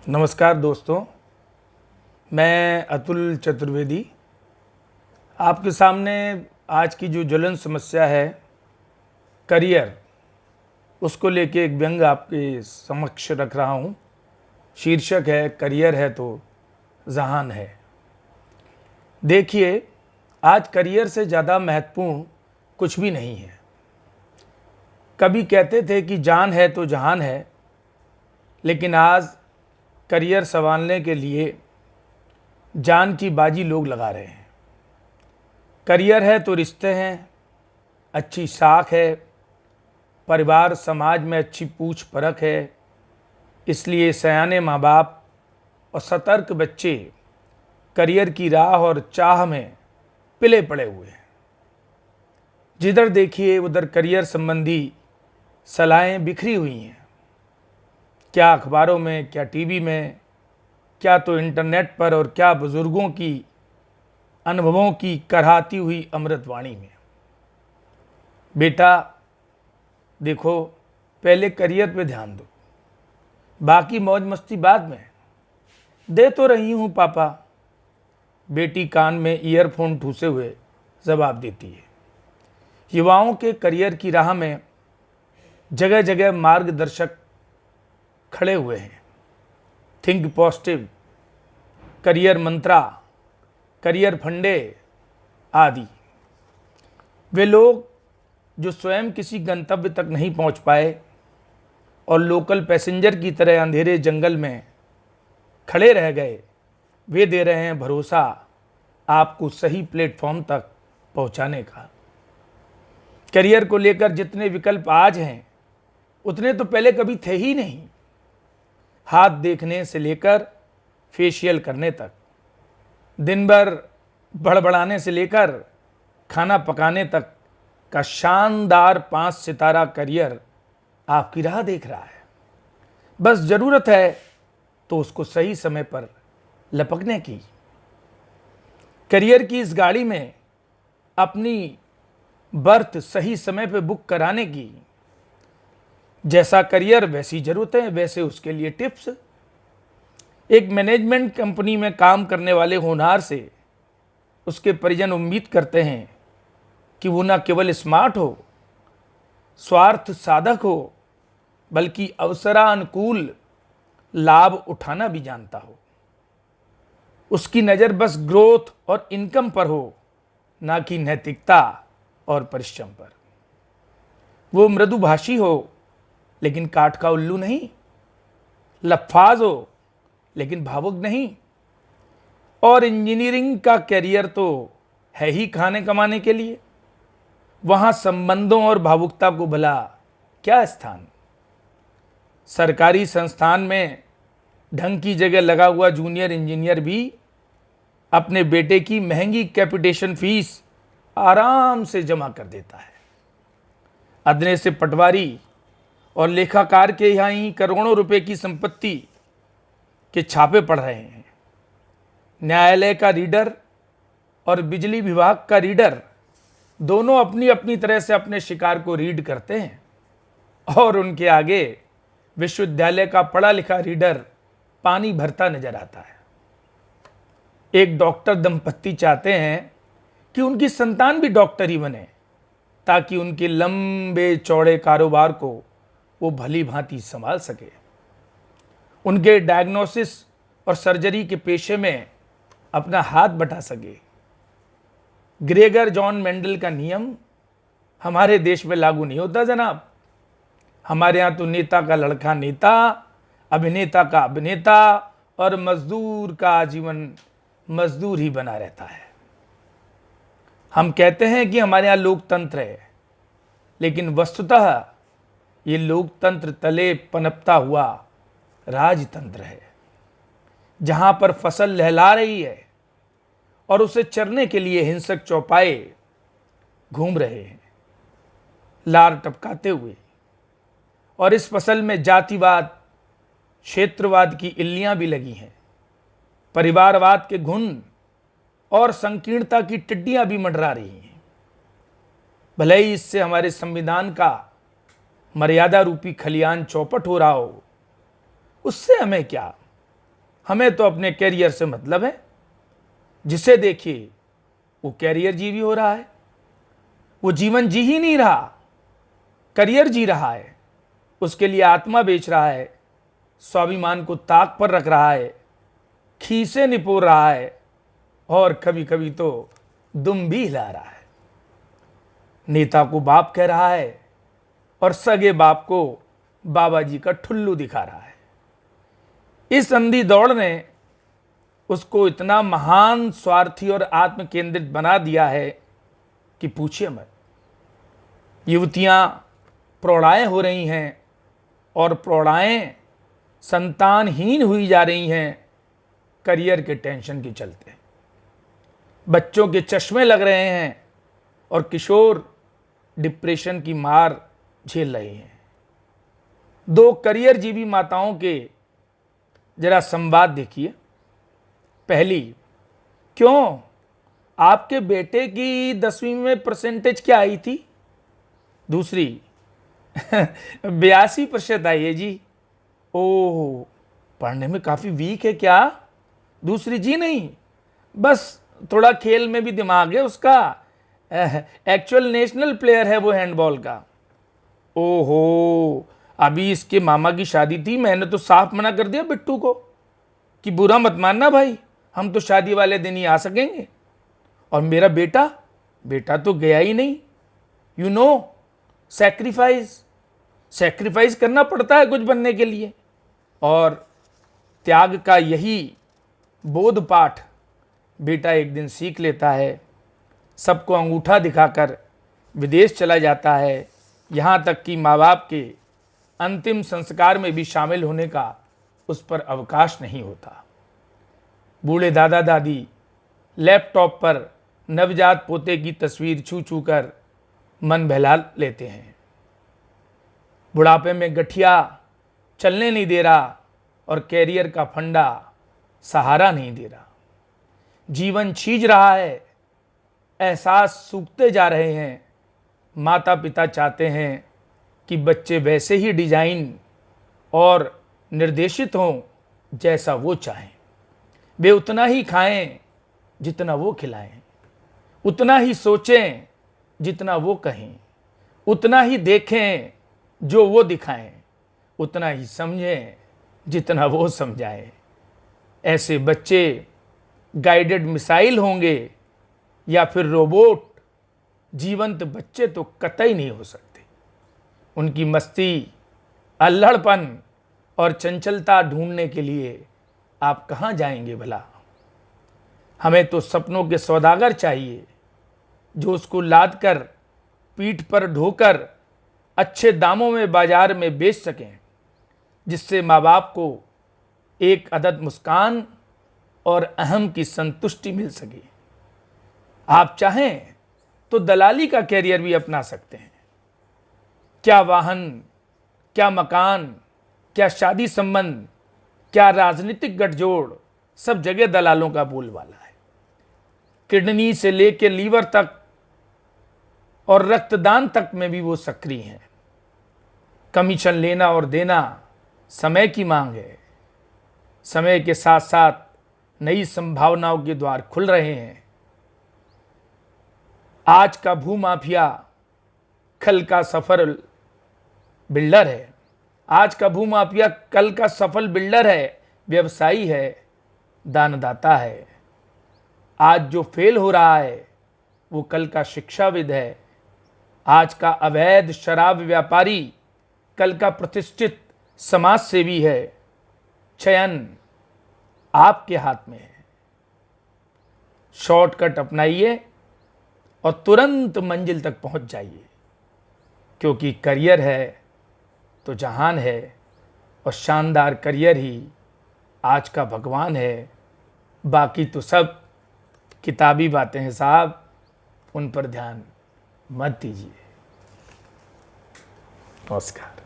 नमस्कार दोस्तों, मैं अतुल चतुर्वेदी आपके सामने आज की जो ज्वलन समस्या है करियर, उसको लेके एक व्यंग आपके समक्ष रख रहा हूँ। शीर्षक है करियर है तो जहान है। देखिए, आज करियर से ज़्यादा महत्वपूर्ण कुछ भी नहीं है। कभी कहते थे कि जान है तो जहान है, लेकिन आज करियर संभालने के लिए जान की बाजी लोग लगा रहे हैं। करियर है तो रिश्ते हैं, अच्छी साख है, परिवार समाज में अच्छी पूछ परख है। इसलिए सयाने माँ बाप और सतर्क बच्चे करियर की राह और चाह में पिले पड़े हुए हैं। जिधर देखिए उधर करियर संबंधी सलाहें बिखरी हुई हैं। क्या अखबारों में, क्या टीवी में, क्या तो इंटरनेट पर और क्या बुजुर्गों की अनुभवों की कराहती हुई अमृतवाणी में। बेटा देखो, पहले करियर पे ध्यान दो, बाकी मौज मस्ती बाद में। दे तो रही हूँ पापा, बेटी कान में ईयरफोन ठूसे हुए जवाब देती है। युवाओं के करियर की राह में जगह जगह मार्गदर्शक खड़े हुए हैं। थिंक पॉजिटिव, करियर मंत्रा, करियर फंडे आदि। वे लोग जो स्वयं किसी गंतव्य तक नहीं पहुंच पाए और लोकल पैसेंजर की तरह अंधेरे जंगल में खड़े रह गए, वे दे रहे हैं भरोसा आपको सही प्लेटफॉर्म तक पहुंचाने का। करियर को लेकर जितने विकल्प आज हैं, उतने तो पहले कभी थे ही नहीं। हाथ देखने से लेकर फेशियल करने तक, दिन भर बड़बड़ाने से लेकर खाना पकाने तक का शानदार 5 सितारा करियर आपकी राह देख रहा है। बस ज़रूरत है तो उसको सही समय पर लपकने की। करियर की इस गाड़ी में अपनी बर्थ सही समय पर बुक कराने की। जैसा करियर वैसी ज़रूरतें, वैसे उसके लिए टिप्स। एक मैनेजमेंट कंपनी में काम करने वाले होनहार से उसके परिजन उम्मीद करते हैं कि वो न केवल स्मार्ट हो, स्वार्थ साधक हो, बल्कि अवसरानुकूल लाभ उठाना भी जानता हो। उसकी नज़र बस ग्रोथ और इनकम पर हो, ना कि नैतिकता और परिश्रम पर। वो मृदुभाषी हो लेकिन काठ का उल्लू नहीं, लफ्फाज हो लेकिन भावुक नहीं। और इंजीनियरिंग का कैरियर तो है ही खाने कमाने के लिए। वहाँ संबंधों और भावुकता को भला क्या स्थान। सरकारी संस्थान में ढंग की जगह लगा हुआ जूनियर इंजीनियर भी अपने बेटे की महंगी कैपिटेशन फीस आराम से जमा कर देता है। अदने से पटवारी और लेखाकार के यहाँ ही करोड़ों रुपए की संपत्ति के छापे पड़ रहे हैं। न्यायालय का रीडर और बिजली विभाग का रीडर दोनों अपनी अपनी तरह से अपने शिकार को रीड करते हैं और उनके आगे विश्वविद्यालय का पढ़ा लिखा रीडर पानी भरता नजर आता है। एक डॉक्टर दंपत्ति चाहते हैं कि उनकी संतान भी डॉक्टर ही बने, ताकि उनके लंबे चौड़े कारोबार को वो भली भांति संभाल सके। उनके डायग्नोसिस और सर्जरी के पेशे में अपना हाथ बटा सके। ग्रेगर जॉन मेंडल का नियम हमारे देश में लागू नहीं होता जनाब। हमारे यहाँ तो नेता का लड़का नेता, अभिनेता का अभिनेता और मजदूर का आजीवन मजदूर ही बना रहता है। हम कहते हैं कि हमारे यहाँ लोकतंत्र है, लेकिन वस्तुतः ये लोकतंत्र तले पनपता हुआ राजतंत्र है, जहां पर फसल लहला रही है और उसे चरने के लिए हिंसक चौपाए घूम रहे हैं, लार टपकाते हुए। और इस फसल में जातिवाद, क्षेत्रवाद की इल्लियां भी लगी हैं, परिवारवाद के घुन और संकीर्णता की टिड्डियां भी मंडरा रही हैं। भले ही इससे हमारे संविधान का मर्यादा रूपी खलियान चौपट हो रहा हो, उससे हमें क्या। हमें तो अपने कैरियर से मतलब है। जिसे देखिए वो कैरियर जीवी हो रहा है, वो जीवन जी ही नहीं रहा, करियर जी रहा है। उसके लिए आत्मा बेच रहा है, स्वाभिमान को ताक पर रख रहा है, खीसे निपोर रहा है और कभी कभी तो दुम भी हिला रहा है। नेता को बाप कह रहा है और सगे बाप को बाबा जी का ठुल्लू दिखा रहा है। इस अंधी दौड़ ने उसको इतना महान, स्वार्थी और आत्म केंद्रित बना दिया है कि पूछिए मत। युवतियां प्रौढ़ाएं हो रही हैं और प्रौढ़ाएं संतानहीन हुई जा रही हैं करियर के टेंशन के चलते। बच्चों के चश्मे लग रहे हैं और किशोर डिप्रेशन की मार झेल रहे हैं। दो करियर जीवी माताओं के जरा संवाद देखिए। पहली, क्यों आपके बेटे की 10वीं में परसेंटेज क्या आई थी? दूसरी, 82% आई है जी। ओह, पढ़ने में काफी वीक है क्या? दूसरी, जी नहीं, बस थोड़ा खेल में भी दिमाग है उसका, एक्चुअल नेशनल प्लेयर है वो हैंडबॉल का। ओहो, अभी इसके मामा की शादी थी, मैंने तो साफ मना कर दिया बिट्टू को कि बुरा मत मानना भाई, हम तो शादी वाले दिन ही आ सकेंगे। और मेरा बेटा तो गया ही नहीं। यू नो, सैक्रिफाइस करना पड़ता है कुछ बनने के लिए। और त्याग का यही बोध पाठ बेटा एक दिन सीख लेता है। सबको अंगूठा दिखाकर विदेश चला जाता है, यहाँ तक कि माँ बाप के अंतिम संस्कार में भी शामिल होने का उस पर अवकाश नहीं होता। बूढ़े दादा दादी लैपटॉप पर नवजात पोते की तस्वीर छू छू कर मन बहला लेते हैं। बुढ़ापे में गठिया चलने नहीं दे रहा और कैरियर का फंडा सहारा नहीं दे रहा। जीवन छीज रहा है, एहसास सूखते जा रहे हैं। माता पिता चाहते हैं कि बच्चे वैसे ही डिजाइन और निर्देशित हों जैसा वो चाहें। वे उतना ही खाएं जितना वो खिलाएं, उतना ही सोचें जितना वो कहें, उतना ही देखें जो वो दिखाएं, उतना ही समझें जितना वो समझाएं। ऐसे बच्चे गाइडेड मिसाइल होंगे या फिर रोबोट। जीवंत बच्चे तो कतई नहीं हो सकते। उनकी मस्ती, अल्हड़पन और चंचलता ढूंढने के लिए आप कहाँ जाएंगे भला? हमें तो सपनों के सौदागर चाहिए जो उसको लाद कर पीठ पर ढोकर अच्छे दामों में बाजार में बेच सकें, जिससे माँ बाप को एक अदद मुस्कान और अहम की संतुष्टि मिल सके। आप चाहें तो दलाली का कैरियर भी अपना सकते हैं। क्या वाहन, क्या मकान, क्या शादी संबंध, क्या राजनीतिक गठजोड़, सब जगह दलालों का बोलबाला है। किडनी से लेकर लीवर तक और रक्तदान तक में भी वो सक्रिय हैं। कमीशन लेना और देना समय की मांग है। समय के साथ साथ नई संभावनाओं के द्वार खुल रहे हैं। आज का भूमाफिया कल का सफल बिल्डर है। आज का भूमाफिया कल का सफल बिल्डर है, व्यवसायी है, दानदाता है। आज जो फेल हो रहा है वो कल का शिक्षाविद है। आज का अवैध शराब व्यापारी कल का प्रतिष्ठित समाज सेवी है। चयन आपके हाथ में है। शॉर्टकट अपनाइए और तुरंत मंजिल तक पहुंच जाइए, क्योंकि करियर है तो जहान है और शानदार करियर ही आज का भगवान है। बाकी तो सब किताबी बातें हैं साहब, उन पर ध्यान मत दीजिए। नमस्कार।